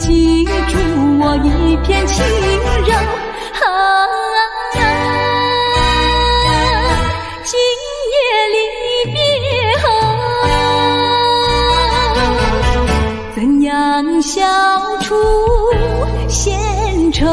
记住我一片轻柔今夜离别后，怎样消除闲愁？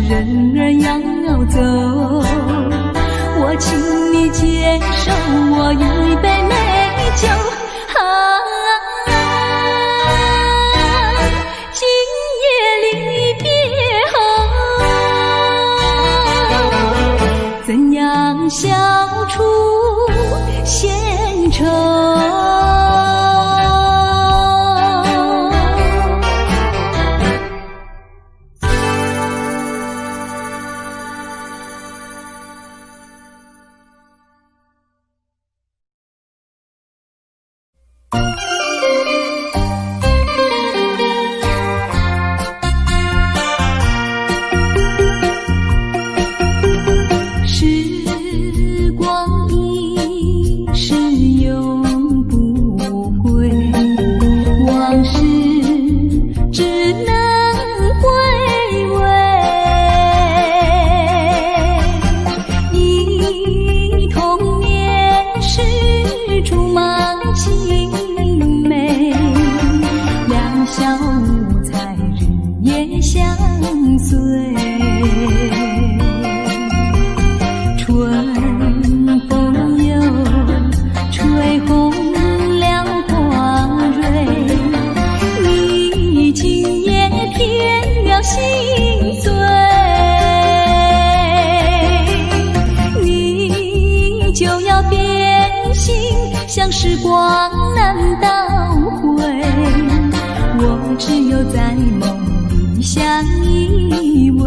人儿要走，我请你接受我一杯美酒今夜离别后，怎样消除闲愁？像时光难倒回，我只有在梦里相依偎。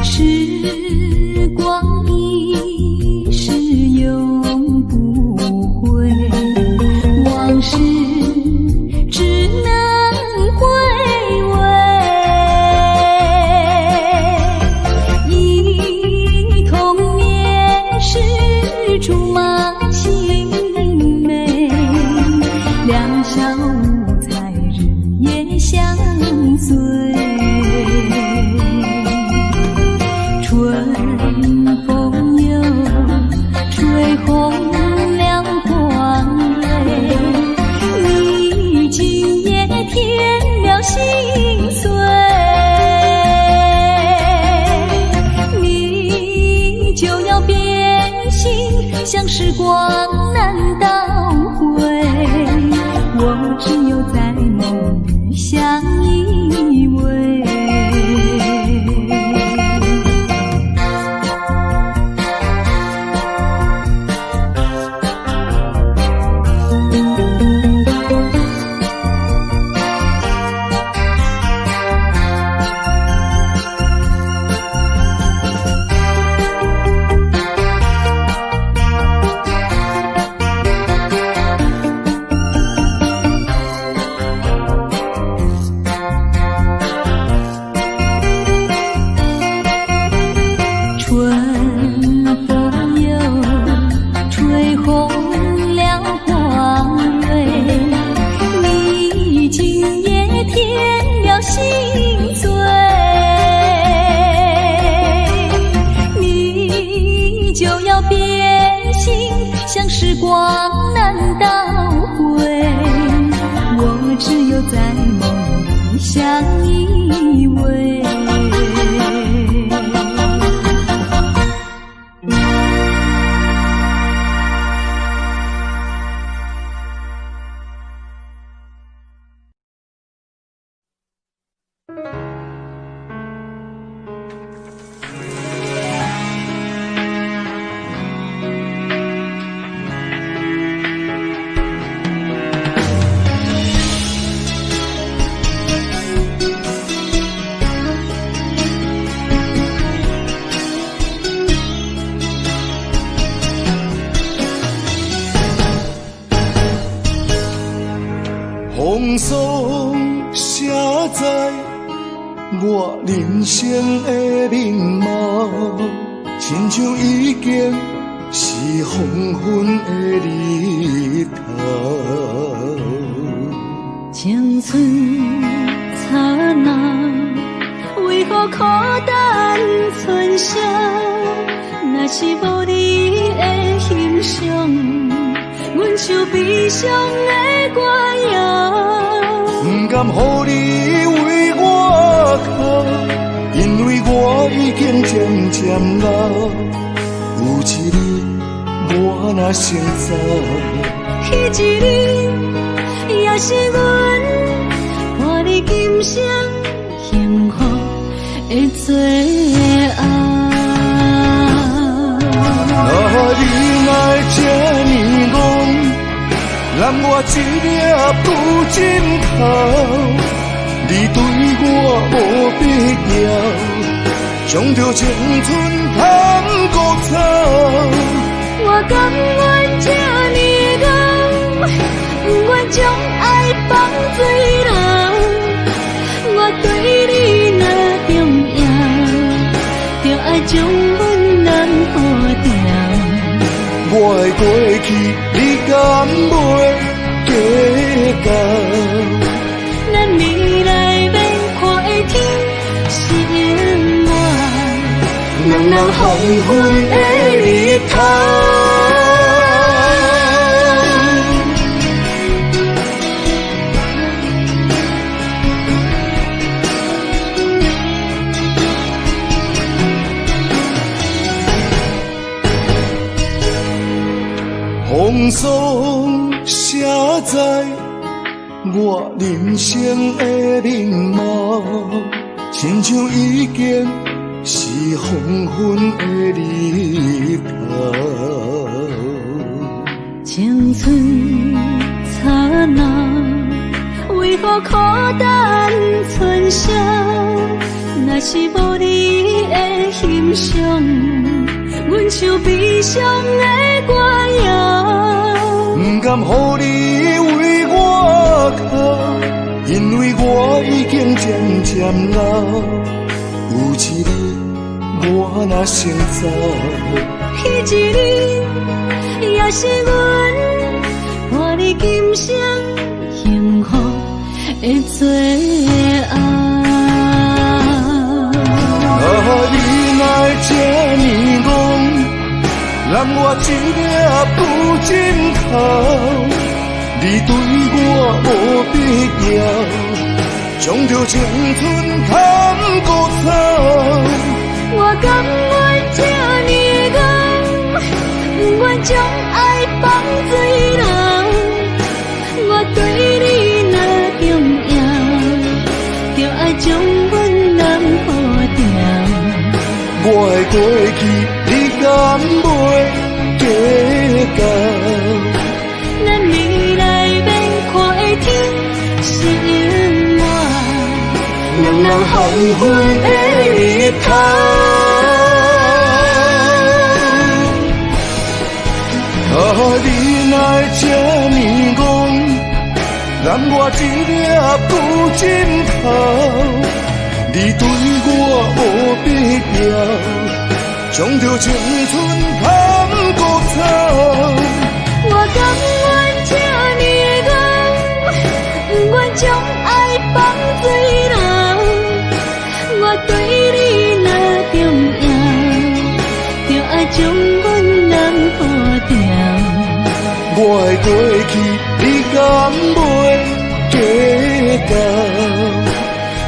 时光一逝永不回，往事只能回味，忆童年时竹马青梅，两小无猜日夜相随，春风又吹红了光蕊，你今夜添了心碎，你就要变心，像时光难倒回，我只有在梦里相依偎。心碎，你就要变心，像时光难倒回，我只有在梦里相依偎。风霜写在我人生的面貌，亲像已经是黄昏的日头。青春刹那，为何孤单春宵？若是无你的欣赏，阮就悲伤的歌谣。不甘予你为我哭，因为我已经渐渐老。有一日我若先走，迄一日也是阮伴你今生幸福的最后。你来这呢戆，揽我一粒不枕头，你对我无必要，将着青春贪孤草。我甘愿这呢戆，不愿将爱放水流。我对你若重要，就爱将阮人付掉。我的过去，你敢袂计较？咱未来要看的天心满，人人黄昏的日头。风霜写在我人生的面貌，亲像已经是黄昏的日头。青春刹那，为何孤单春宵？若是无你的欣赏，阮就悲伤的歌谣。不甘予你为我哭，因为我已经渐渐老。有一日我若先走，迄一日也是阮伴你今生幸福的最后。你来这呢戆，揽我一粒不枕头，你对我无必要，将着青春贪孤草。我甘愿这呢戆，不愿将爱放水流。我对你若重要，就爱将阮人付掉。我的过去，你敢袂计较？咱未来要看的天心满，人人黄昏的日头。你来这呢戆，揽我一粒不枕头，你对我无必要，将着青春贪孤草。我甘愿这呢戆，不愿将爱放水流。我对你若重要，就爱将阮人付掉。的过去，你敢袂记得？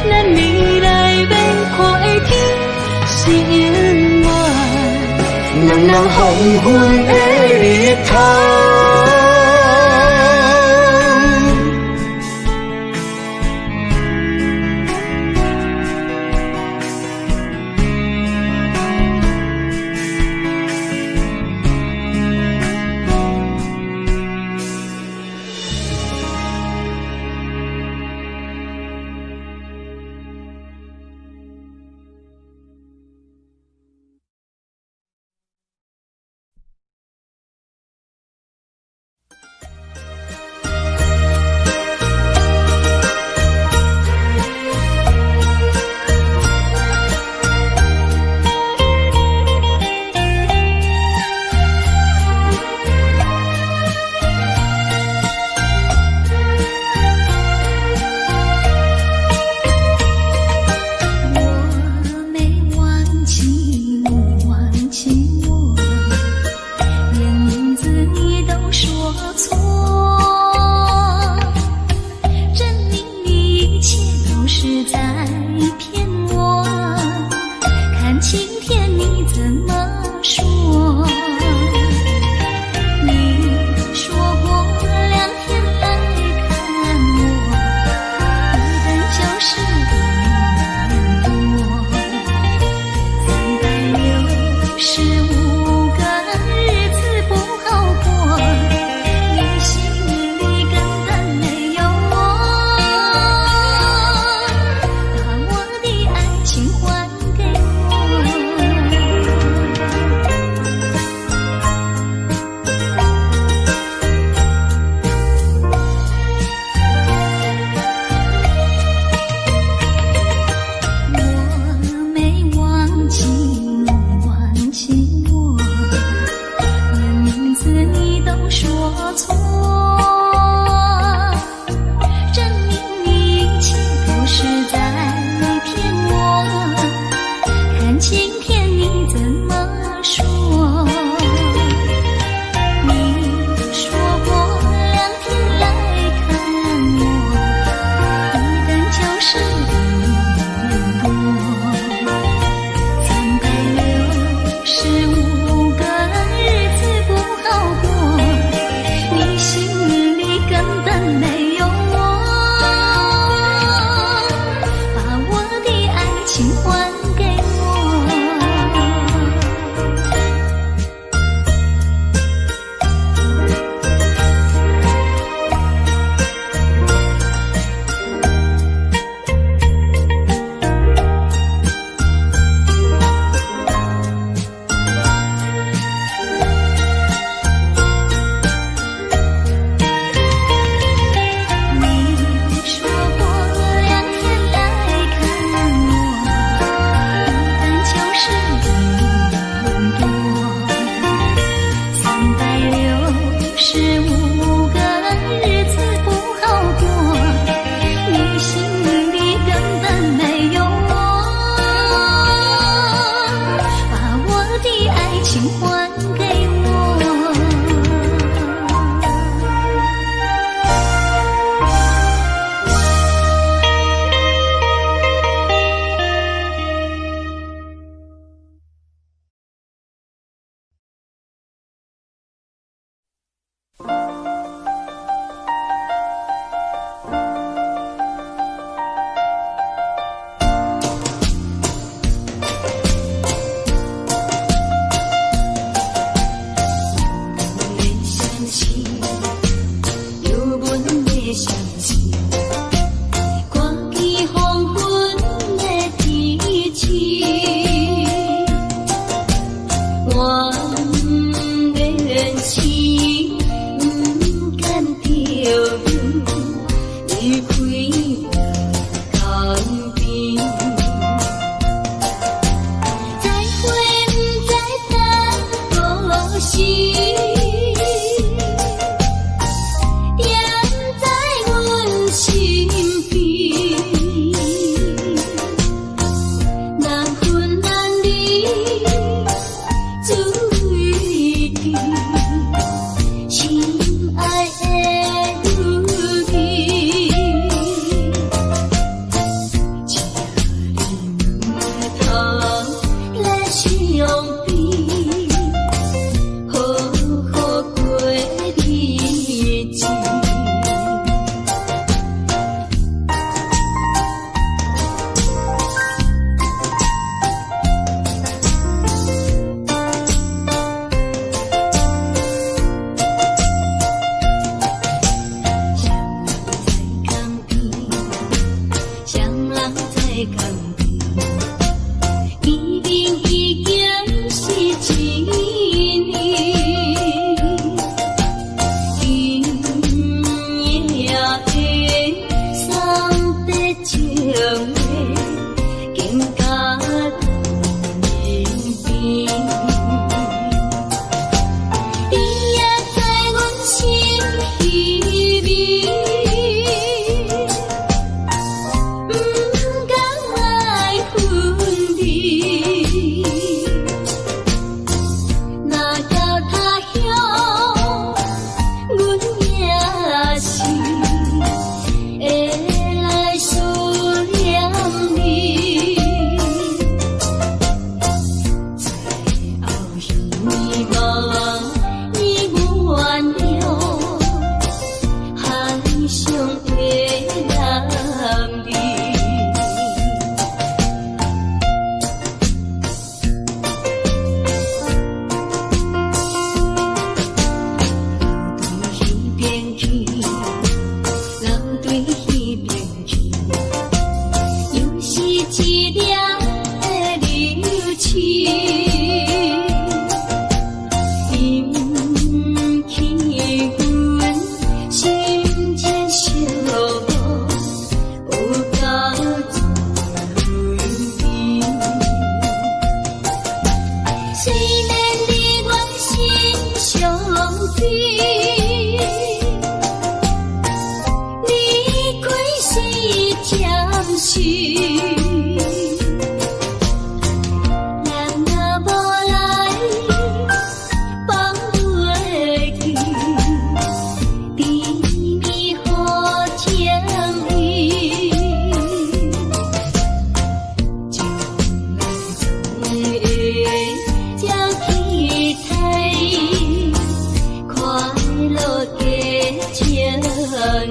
咱未来免看的天是永远，两人黄昏的日头。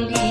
你。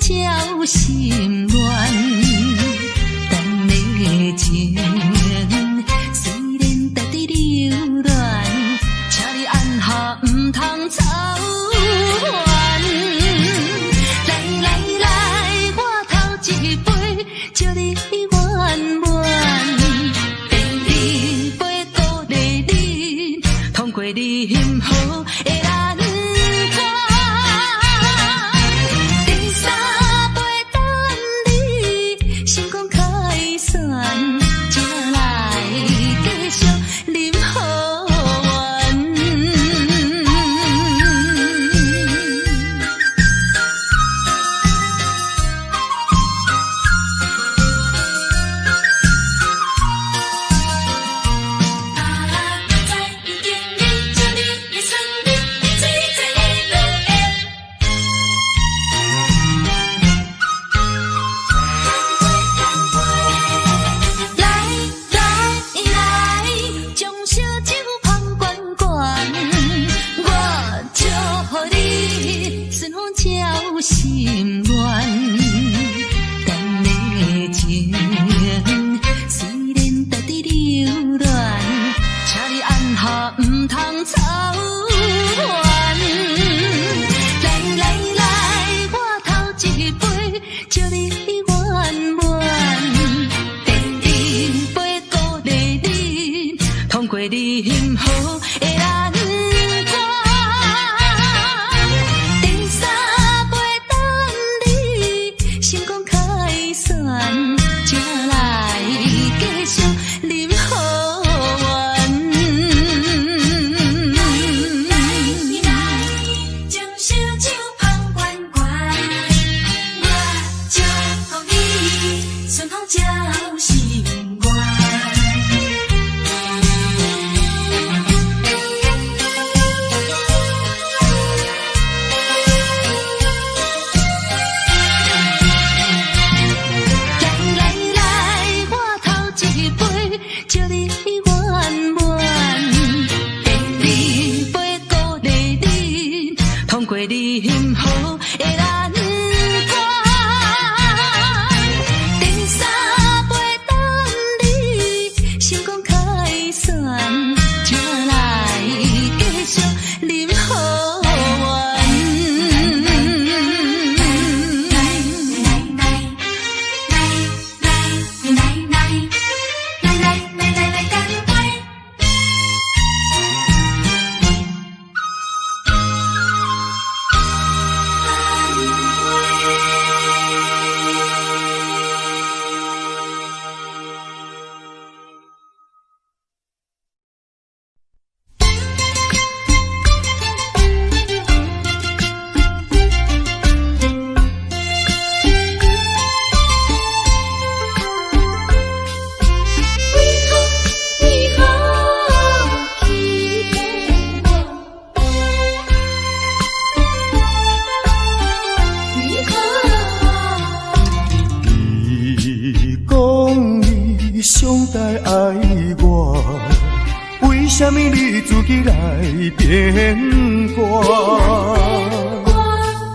照心乱。咱的情虽然在伫流乱，请你按下唔通操烦。来来来，我头一杯，祝你圆满。第二杯鼓励你，通过你幸福的难关。第三杯等你成功开选，才来继续饮好运。心乱，咱的情虽然在伫流乱，请你按下唔通操烦。来来来，我头一杯，祝你圆满。第二杯鼓励你，通过你幸福的难关。成功开选，才来继续饮好运。来，将烧酒捧罐罐，我祝福你顺风照心愿。祝你圆满，第二杯鼓励你，通过你幸福的难关。第三杯等你成功开选，才来继续饮好运。上代爱我，为什么你自己来变卦？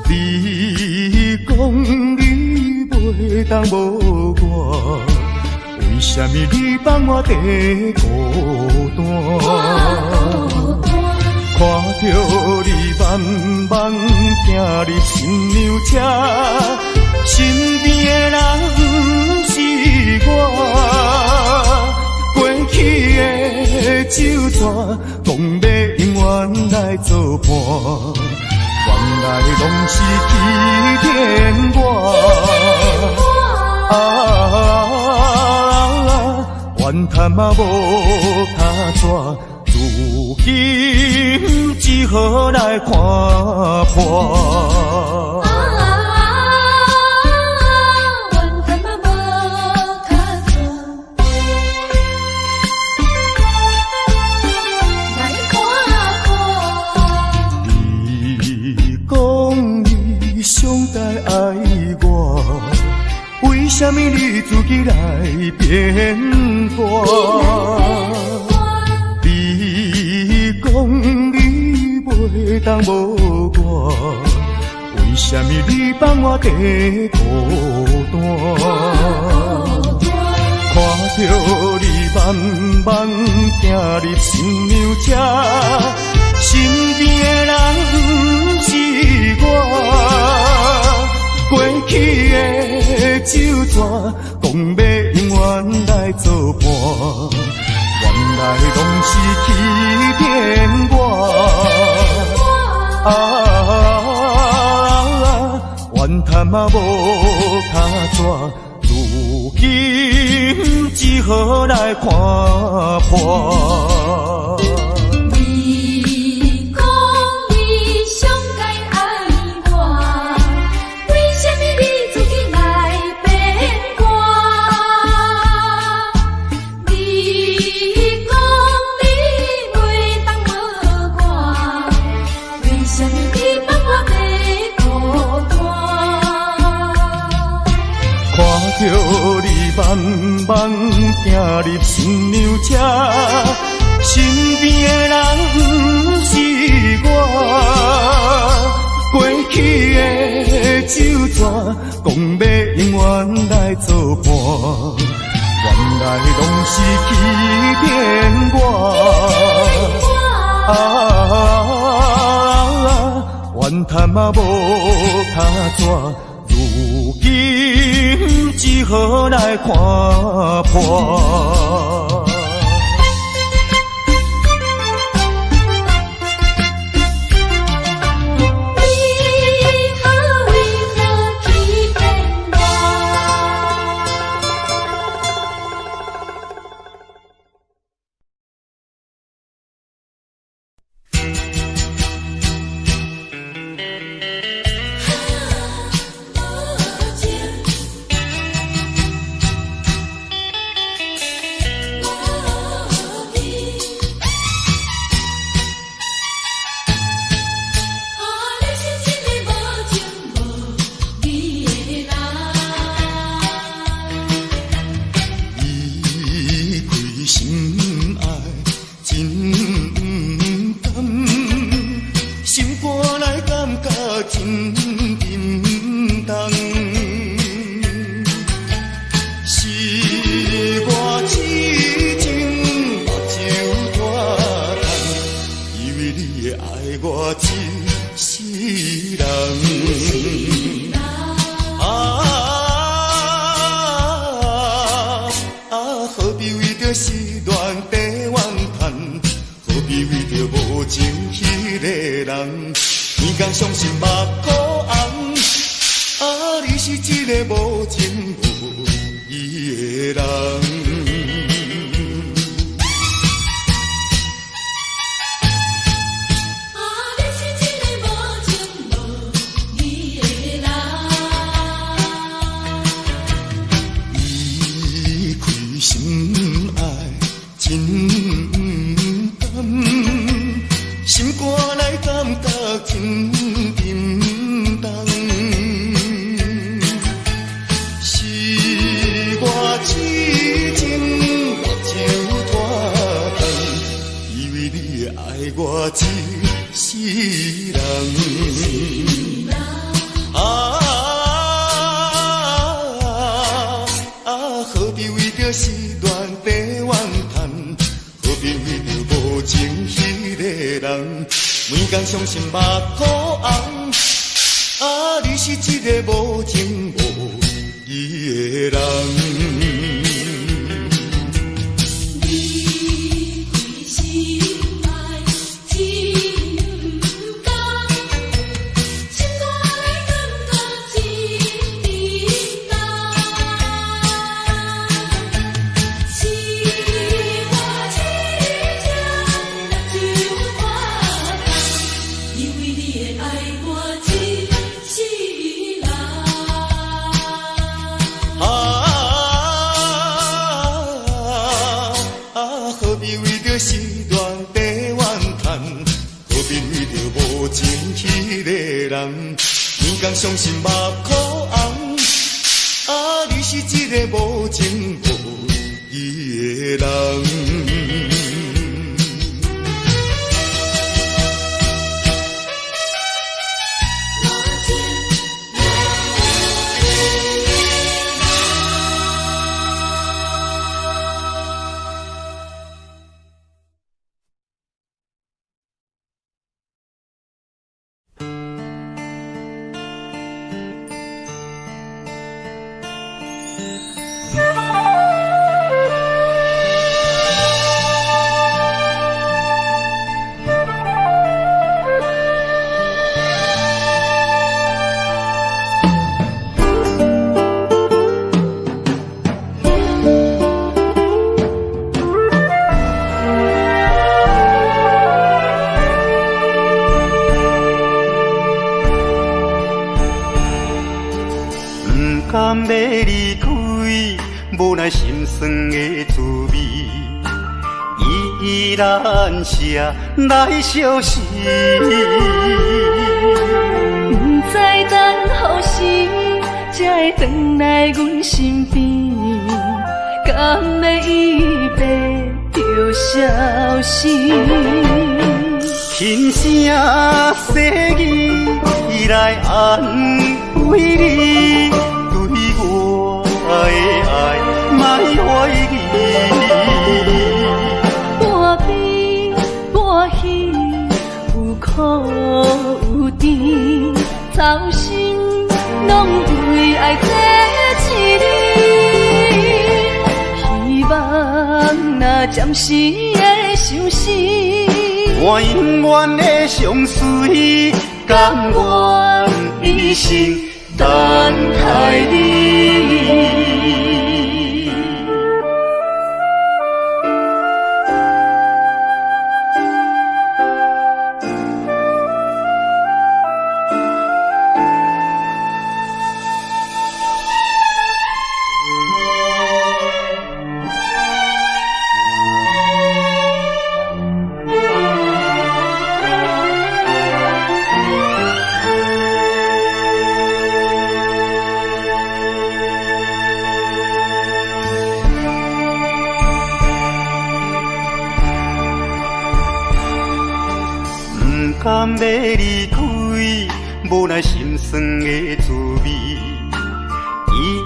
你讲你袂当无我，为什么你放我在孤单？看着你慢慢行入新娘车，身边的人是我，过去的酒泉，讲要永远来作伴，原来拢是欺骗我。怨叹嘛无他纸，如今只好来看破。上代爱我，为什么你自己来变卦？你讲你袂当无我，为为什么你放我在孤单？看着你慢慢行入新娘车，身边的人不是我。过去的酒泉，讲要永远来作伴，原来拢是欺骗我。怨叹嘛无卡纸，如今只好来看破。你讲你上该爱我，为什么你自己来变我？你讲你袂当无我，为什么你放我在孤单？看着你慢慢行入新娘车，身边的人不是我。过去的酒泉，讲要永远来作伴，原来拢是欺骗我。怨叹嘛无卡纸，如今只好来看破。甘要离开，无奈心酸的滋味，依然写来相思。不知等何时才会回来阮身边，甘要伊白着消失。轻声细语来安慰你。爱莫怀疑，半悲半喜，有苦有甜，操心拢为爱这一日，希望若暂时的相思，我永远的相随，甘愿一生等待你。甘要离开，无奈心酸的滋味，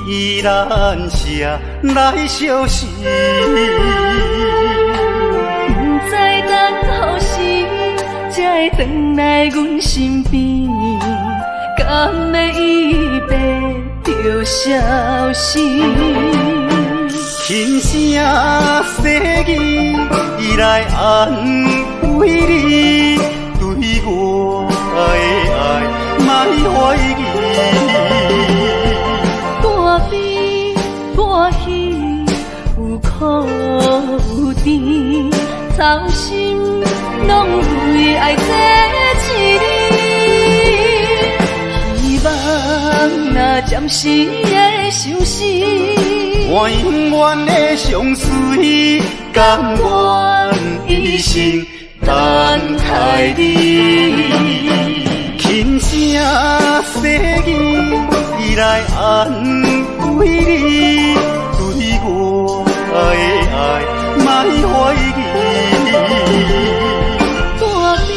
依然写来相思。不知等何时才会回来阮身边，甘要伊白着消失。轻声细语来安慰你。对我的爱，莫怀疑。半悲半喜，有苦有甜，操心拢为爱这一日，希望若暂时的相思，我永远的相随，甘愿一生。等待你，轻声细语来安慰你。对我的爱，莫怀疑。半悲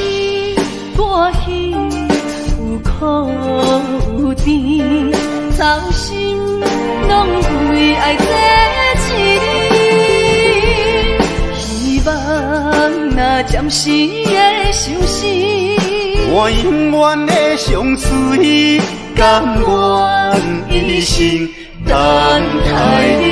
半喜，有苦有甜，操心拢为爱这一日，希望若暂时的相思，我永远的相随，甘愿一生等待你。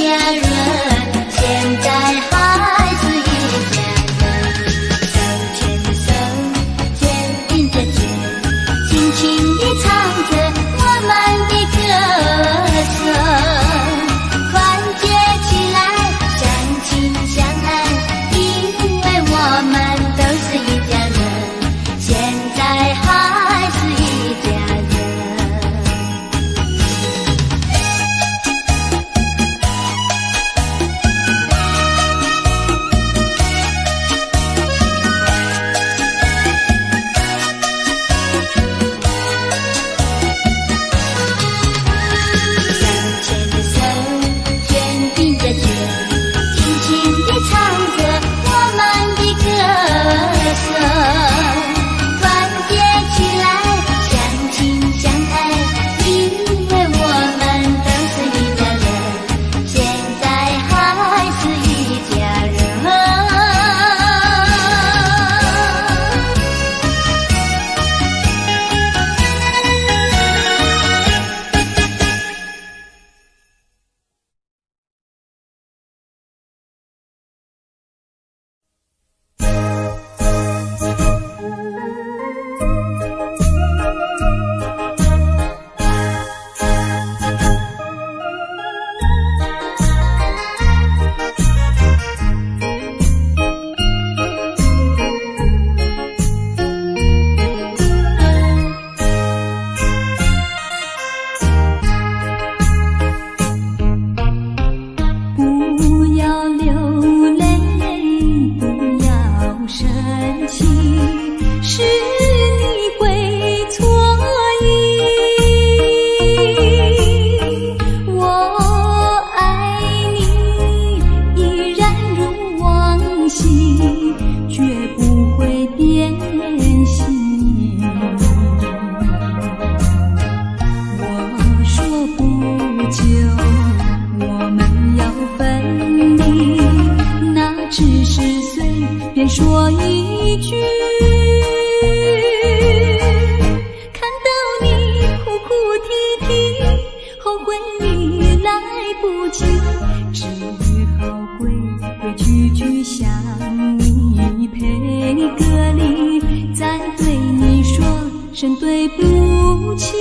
家人。只是随便说一句，看到你哭哭啼啼，后悔已来不及，只好规规矩矩向你赔个礼，再对你说声对不起。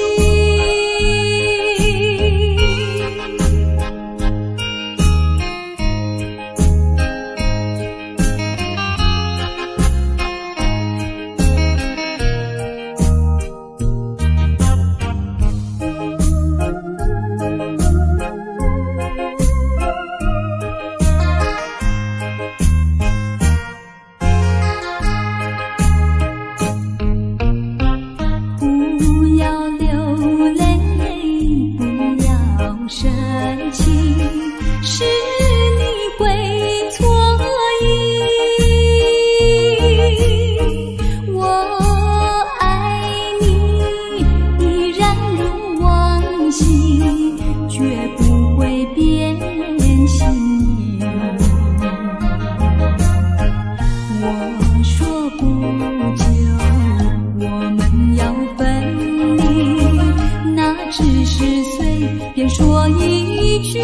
便说一句，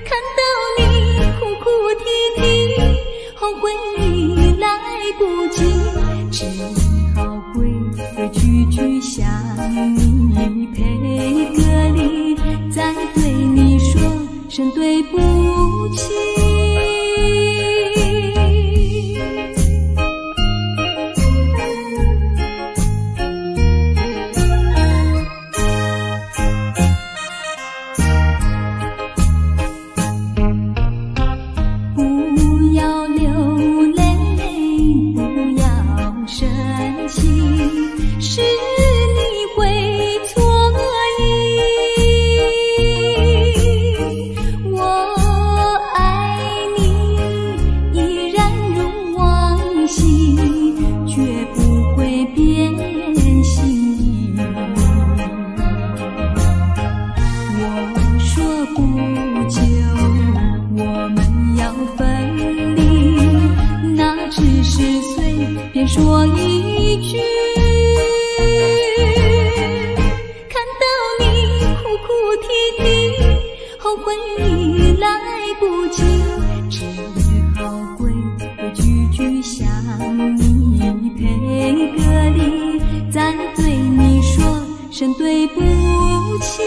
看到你哭哭啼啼，后悔已来不及，只好规规矩矩向你赔个礼，再对你说声对不起。便说一句，看到你哭哭啼啼，后悔已来不及，只好规规矩矩向你赔个礼，再对你说声对不起。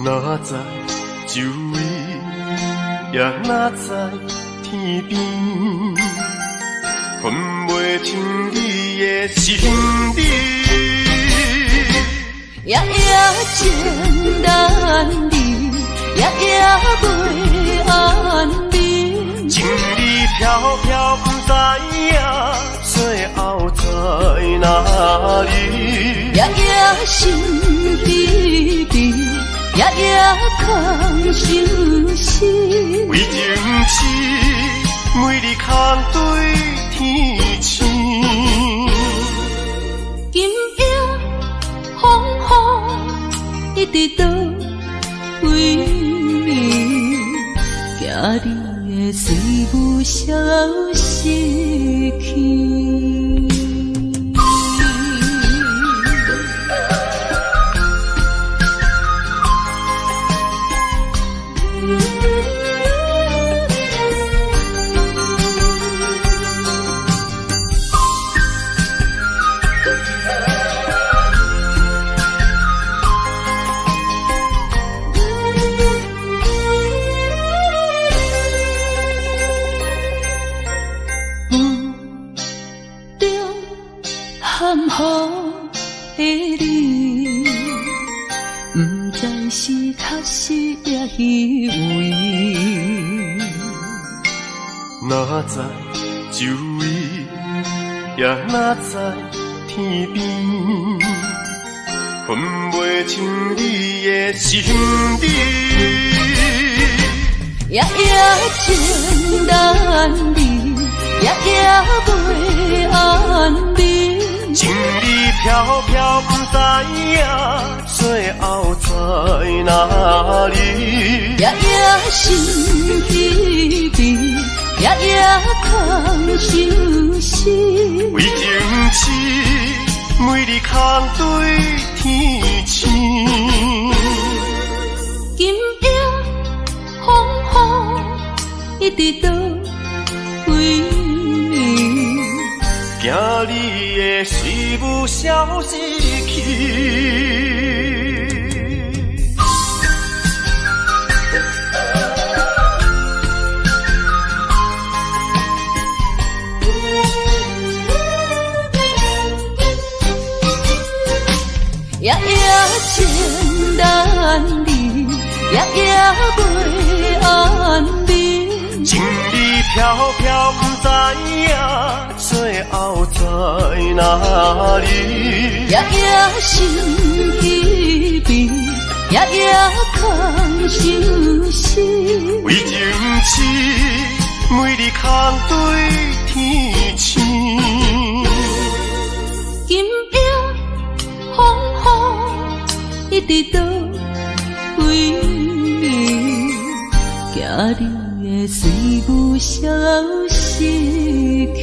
哪知周围，也哪知天边，分袂清你的心理。夜夜情难离，夜夜袂安眠。情意飘飘，不知影最后在哪里。夜夜心悲悲。夜夜空相思，为情痴，每日空对天星。今夜风雨，一直到为你行你。的随不消失去。含糊的你，不知是确实也虚伪。哪知周围，也哪知天边，分袂清你的心理。夜夜情难离，夜夜袂安眠。情意飘飘，不知影最后在哪里。夜夜心稀微，夜夜空相思。为情痴，每日空对天星。今夜风雨一直倒位，惊你的随不消失去。夜夜情难离，夜夜袂安眠。情意飘飘，不知影最后在哪里。夜夜心稀微，夜夜空相思。为情痴，每日空对天星。今夜风雨一直倒位，惊你的随不消失去。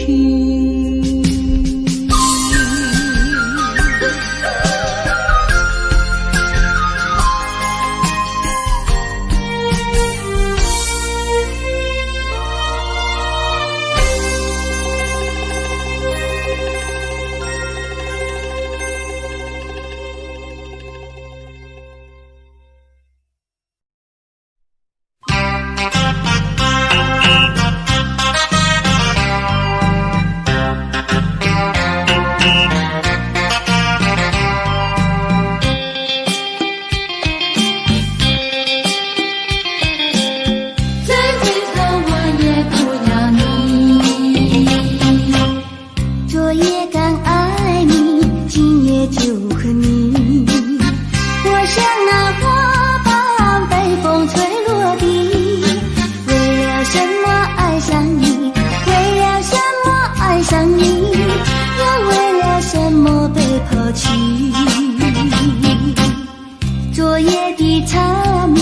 昨夜的缠绵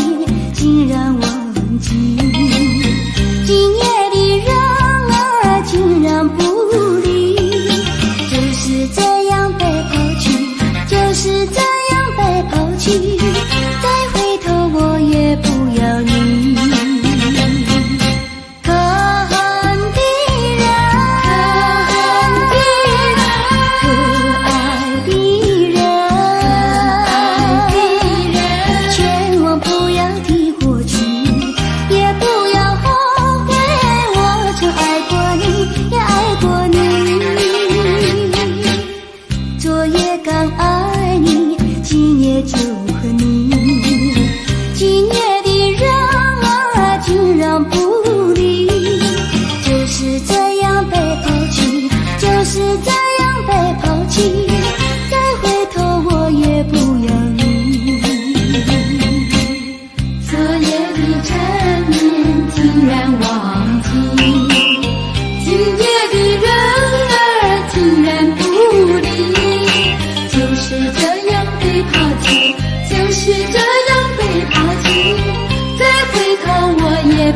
竟然忘记，今夜的人儿竟然不理，就是这样被抛弃，就是这样被抛弃，再回头我也不要你。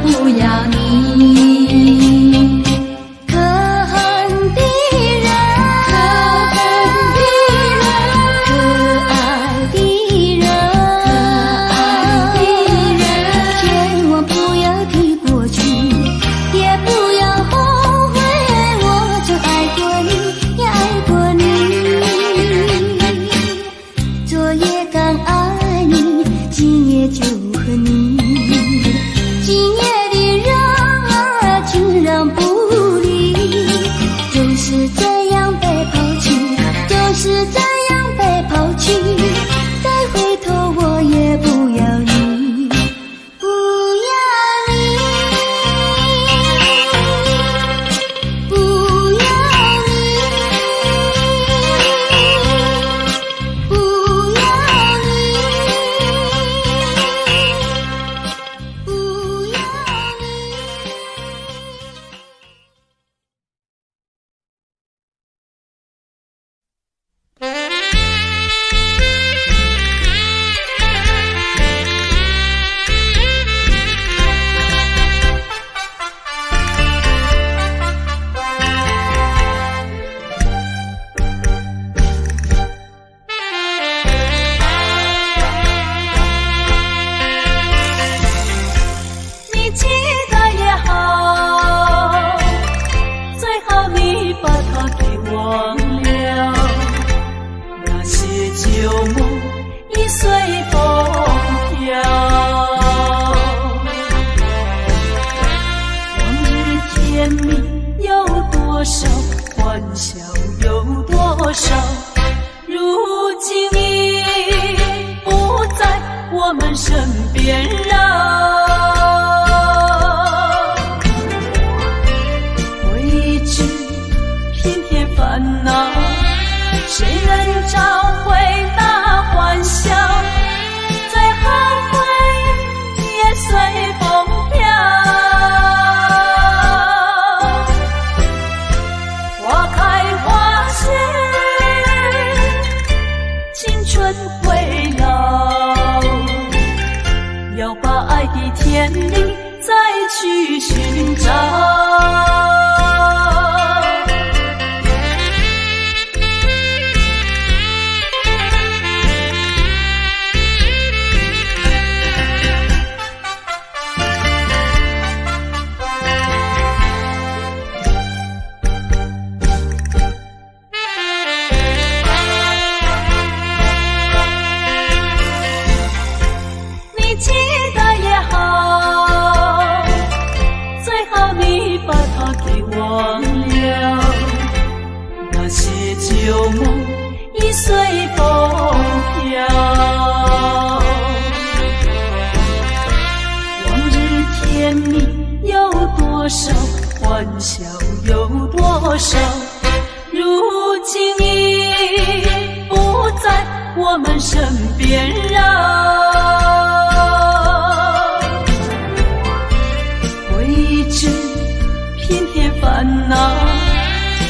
不要你。边绕。未知偏偏烦恼，谁能找回那欢笑？最后回忆也随风飘。花开花谢，青春会老，要把爱的天理再去寻找。忘了那些旧梦已随风飘，往日甜蜜有多少，欢笑有多少，如今已不在我们身边绕。未知偏偏烦恼，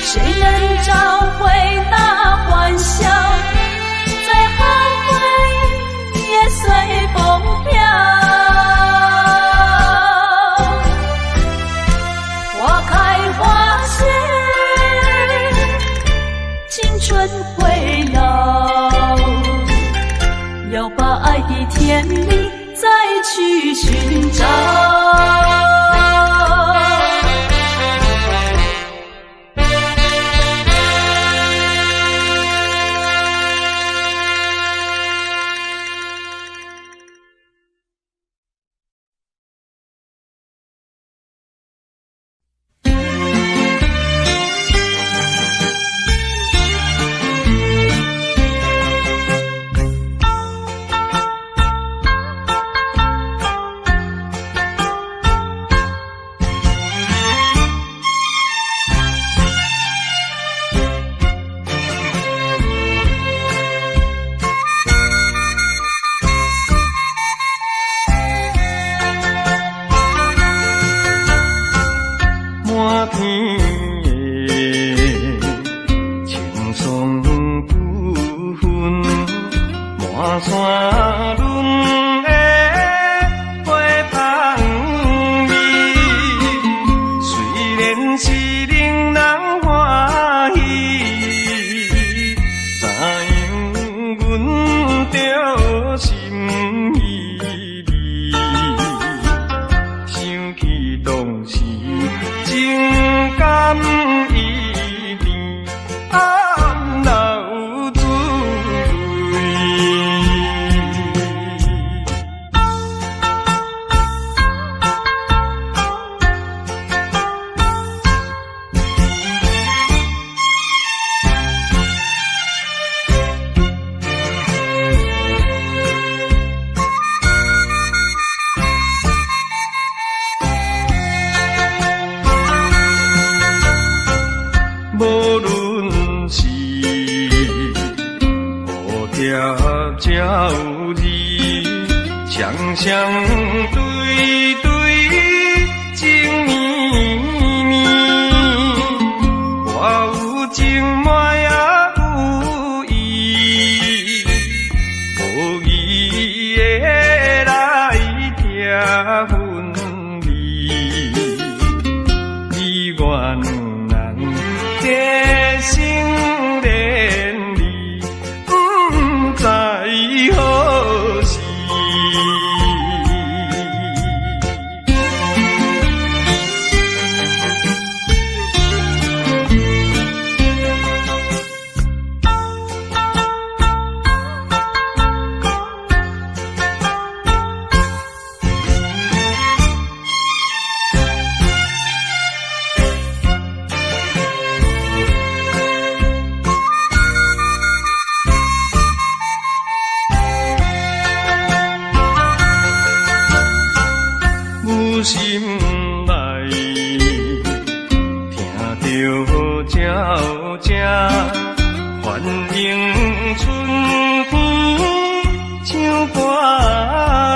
谁能找回那欢笑？最后回忆也随风飘。花开花谢，青春会老，要把爱的天理再去寻找。了这，欢迎春天唱歌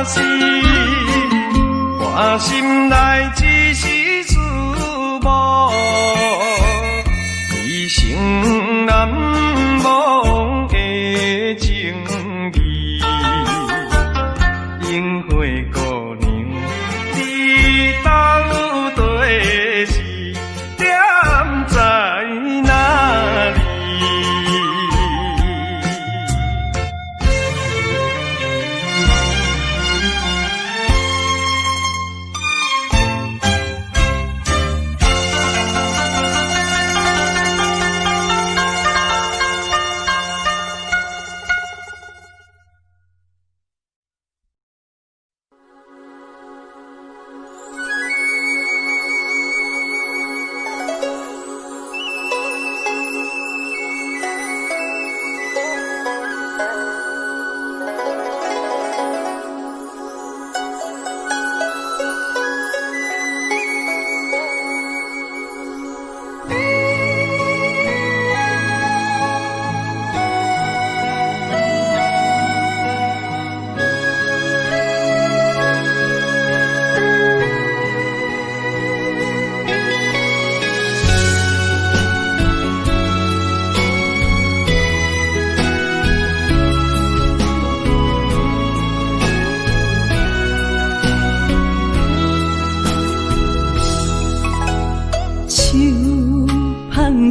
诗，我心内只是思慕，一生难忘的情义。樱花姑娘，你到底是点在哪里？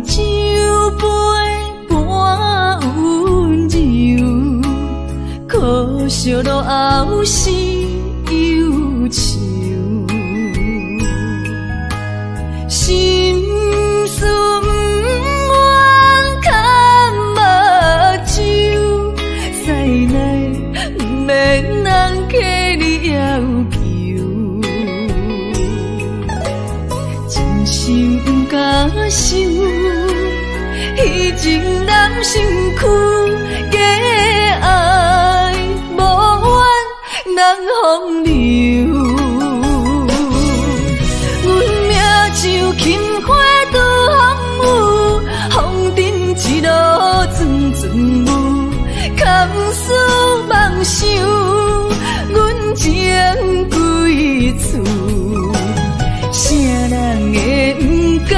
酒杯半温柔，可惜落后是忧愁。心事不愿牵目睭，使来不免人客你要求，真心不敢想。以前咱身躯假爱无怨人风流，阮命像轻花拄风雨，风尘一路转转舞，空思梦想，阮情归厝，啥人会不甘？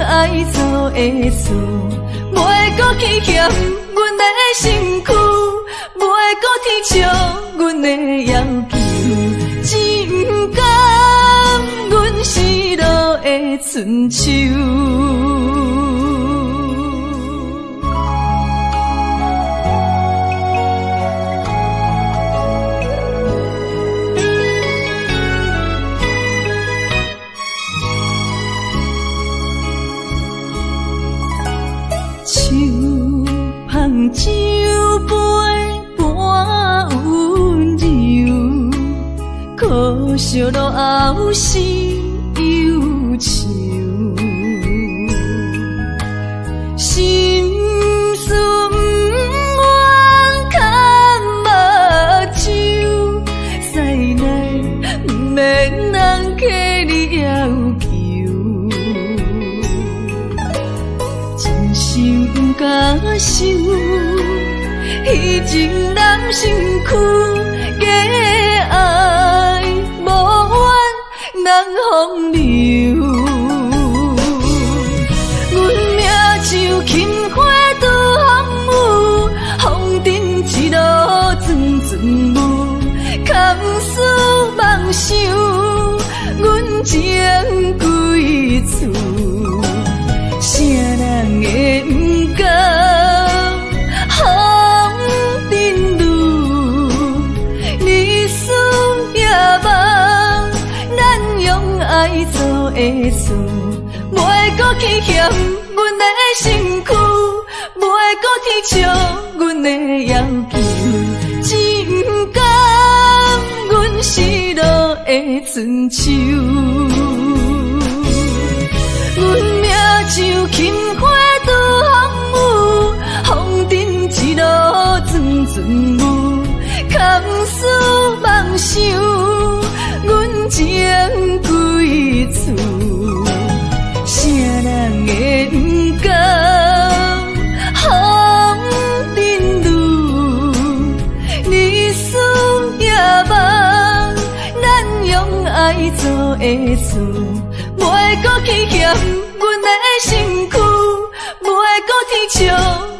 爱做的事，袂搁去嫌阮的身躯，袂搁去笑阮的要求，只不甘阮失落的春秋。酒杯半温柔，可惜落后是忧愁。心事不愿牵目睭，使来不免人客你要求，真心不敢想。以前咱身躯假爱无怨人风流，阮命像轻花拄风雨，风尘一路转转舞，空思梦想，阮情归厝，啥人会不甘？爱做的事，袂搁去嫌阮的身躯，袂搁去笑阮的要求，只不甘阮失落的春秋。阮命像轻花拄风雨，风尘一路转转舞，空思梦想，阮情归厝，啥人会不甘风尘路？日思夜梦，咱用爱做的事，袂搁去嫌阮的身躯，袂搁天笑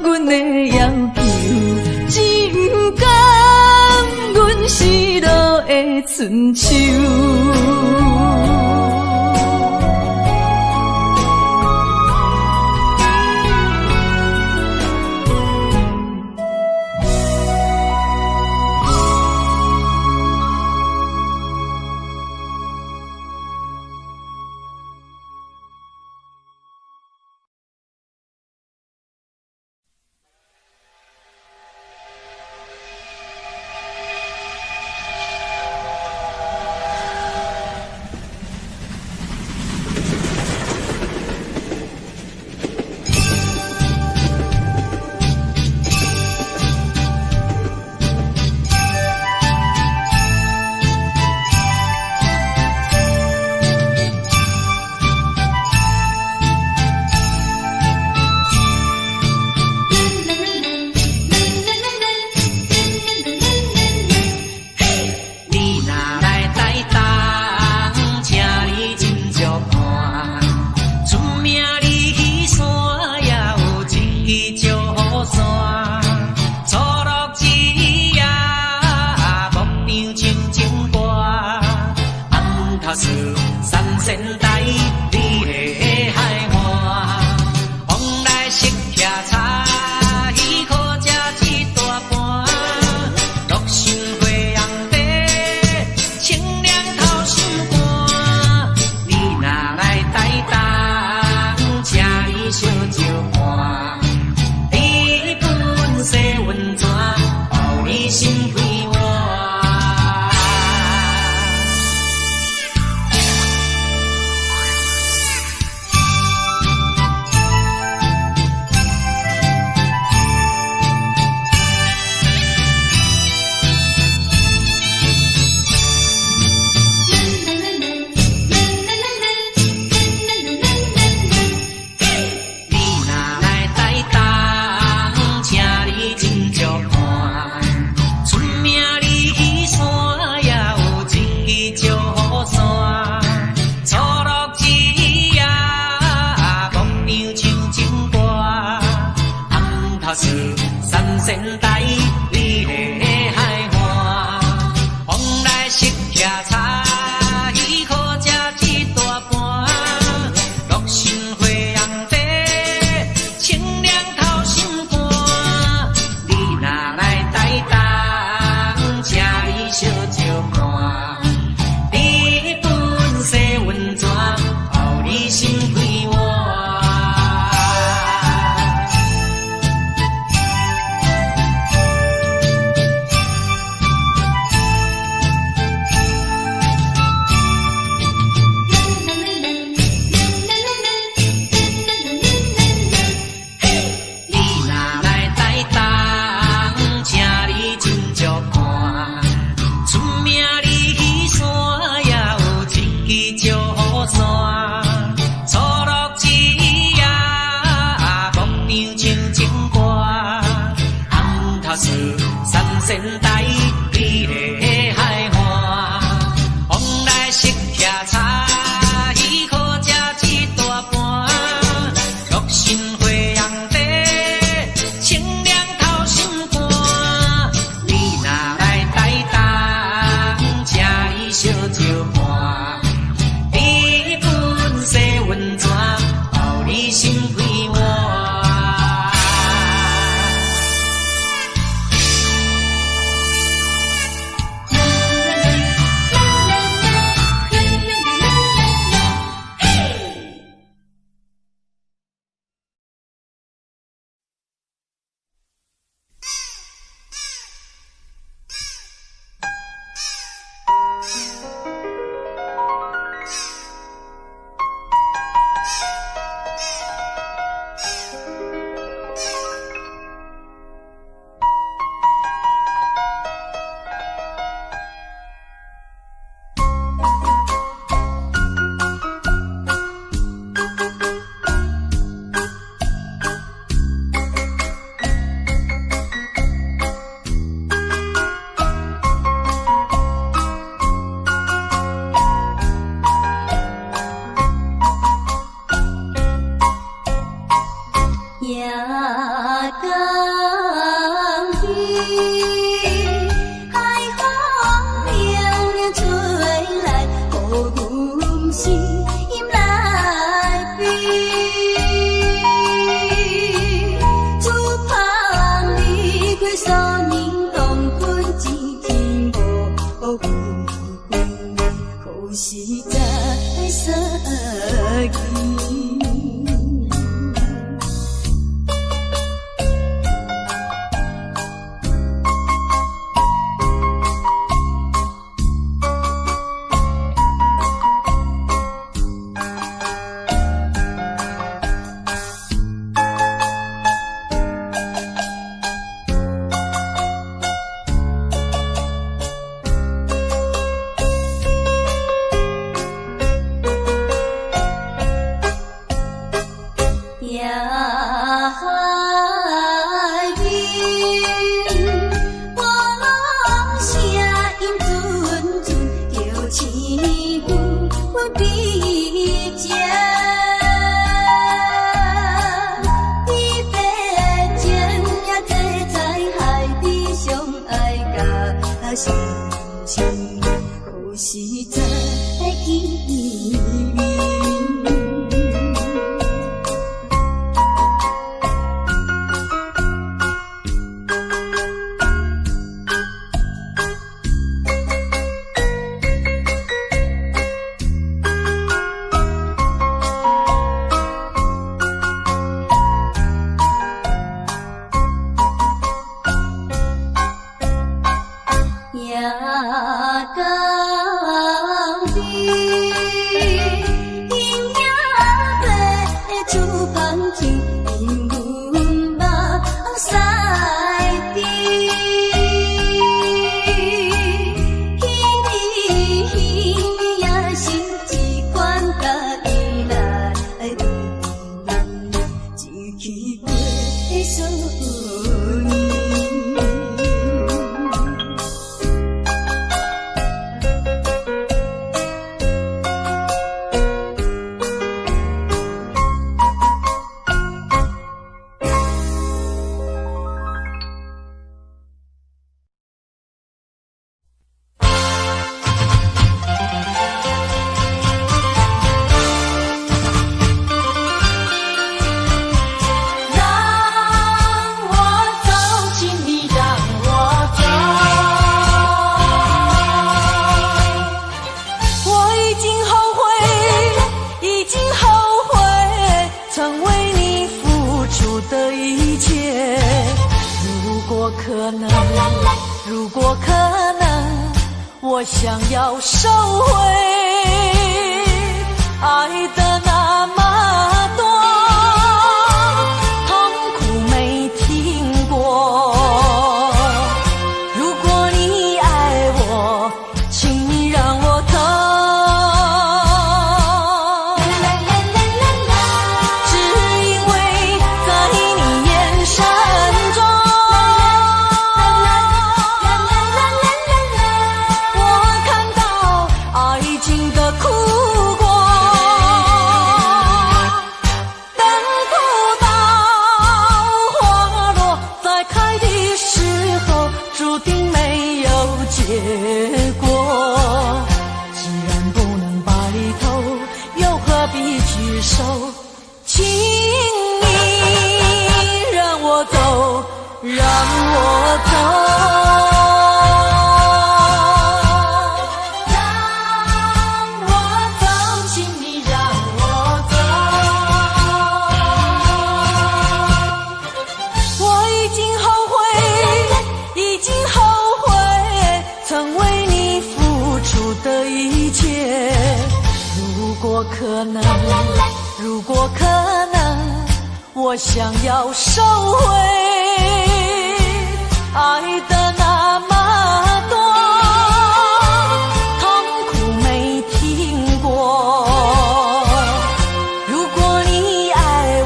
阮的要求，只不甘阮失落的春秋。过数年同困钱天无归归，可是在失去。我想要收回爱的那么多，痛苦没听过。如果你爱我，请你让我走。只因为在你眼神中，我看到爱情的苦果。等不到花落再开的时候，注定没有结果。既然不能白头，又何必举手？请你让我走，让我走。让我走，请你让我走。我已经后悔，已经后悔曾为你付出的一切。如果可能，如果可能，我想要收回爱的那么多，痛苦没听过。如果你爱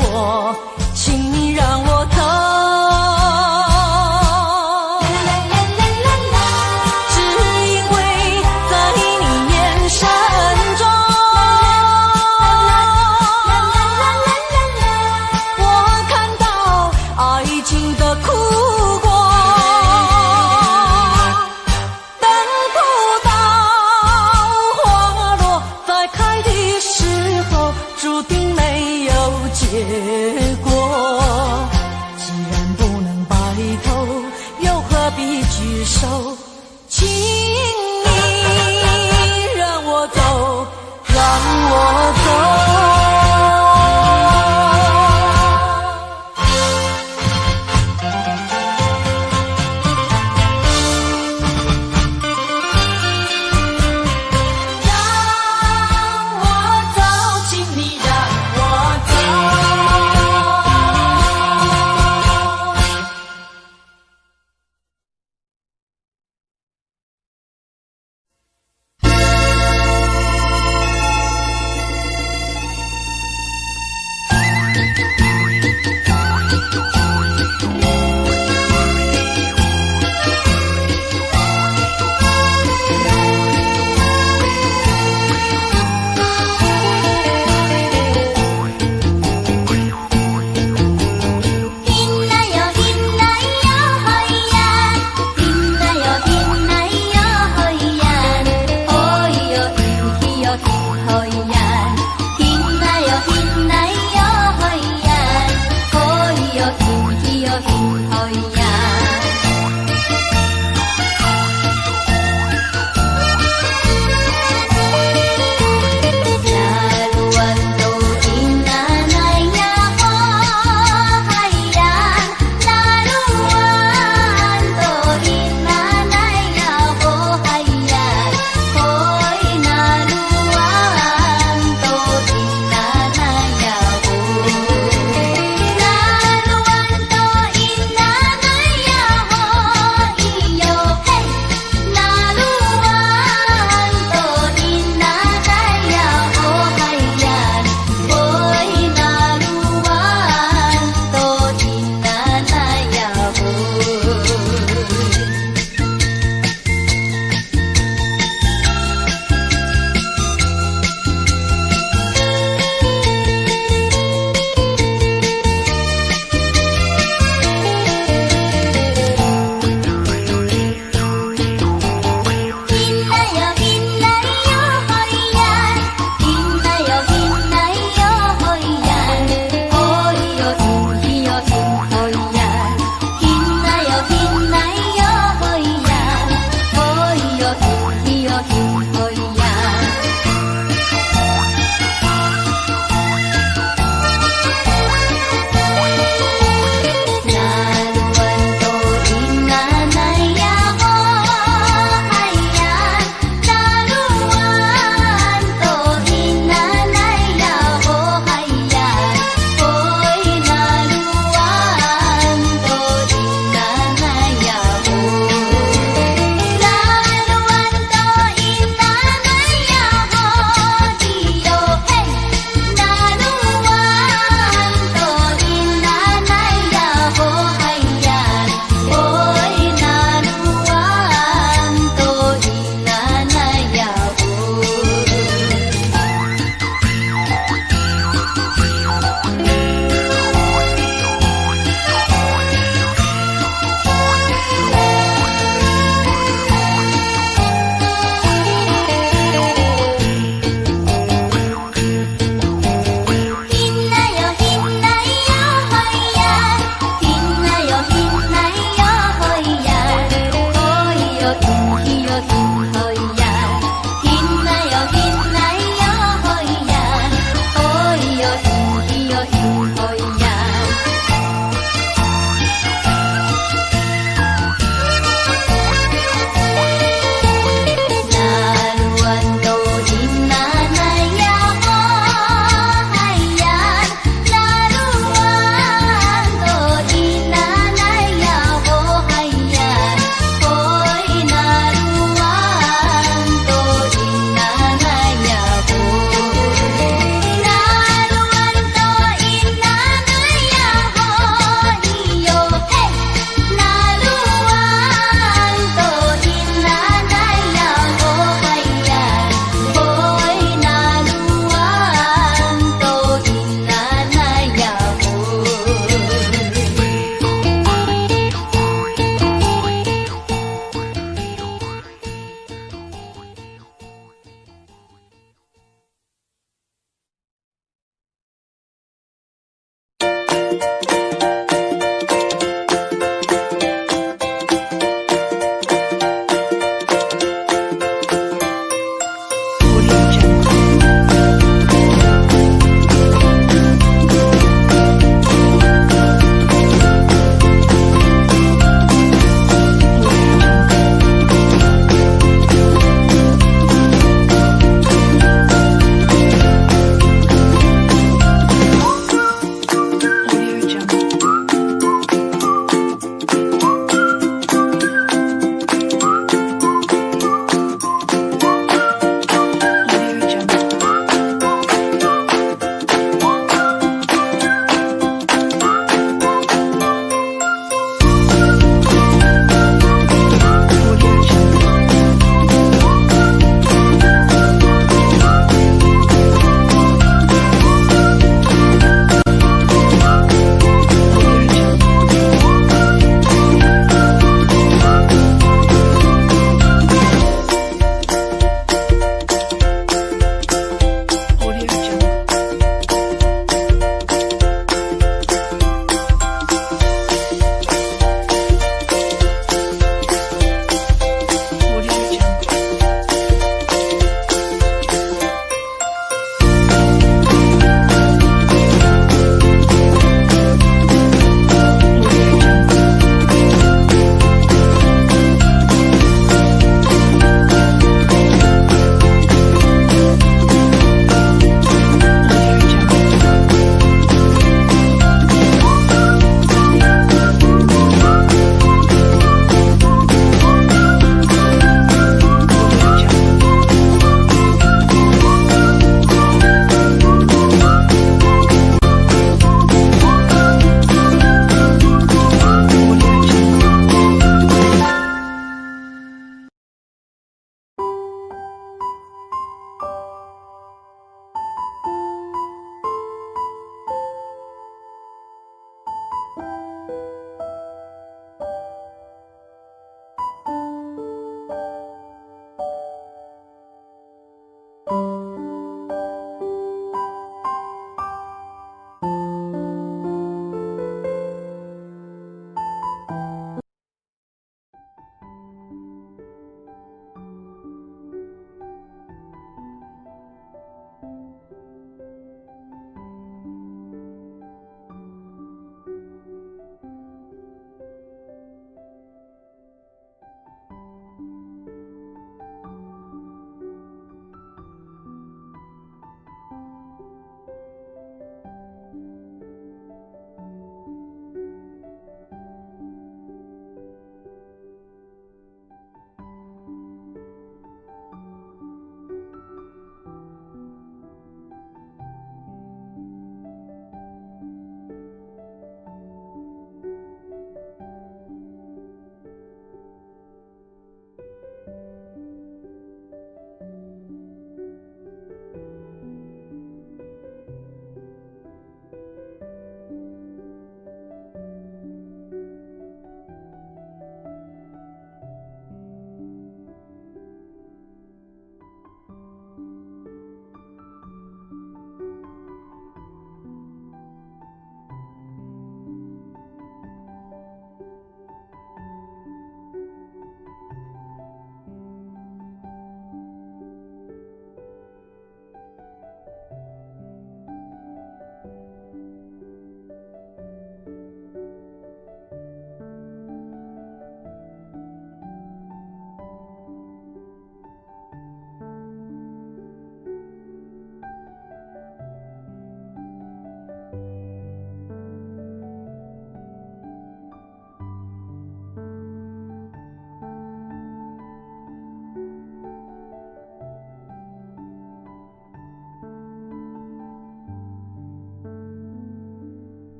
我，请你让我走。只因为在你眼神中，我看到爱情的苦果。何必拘守？情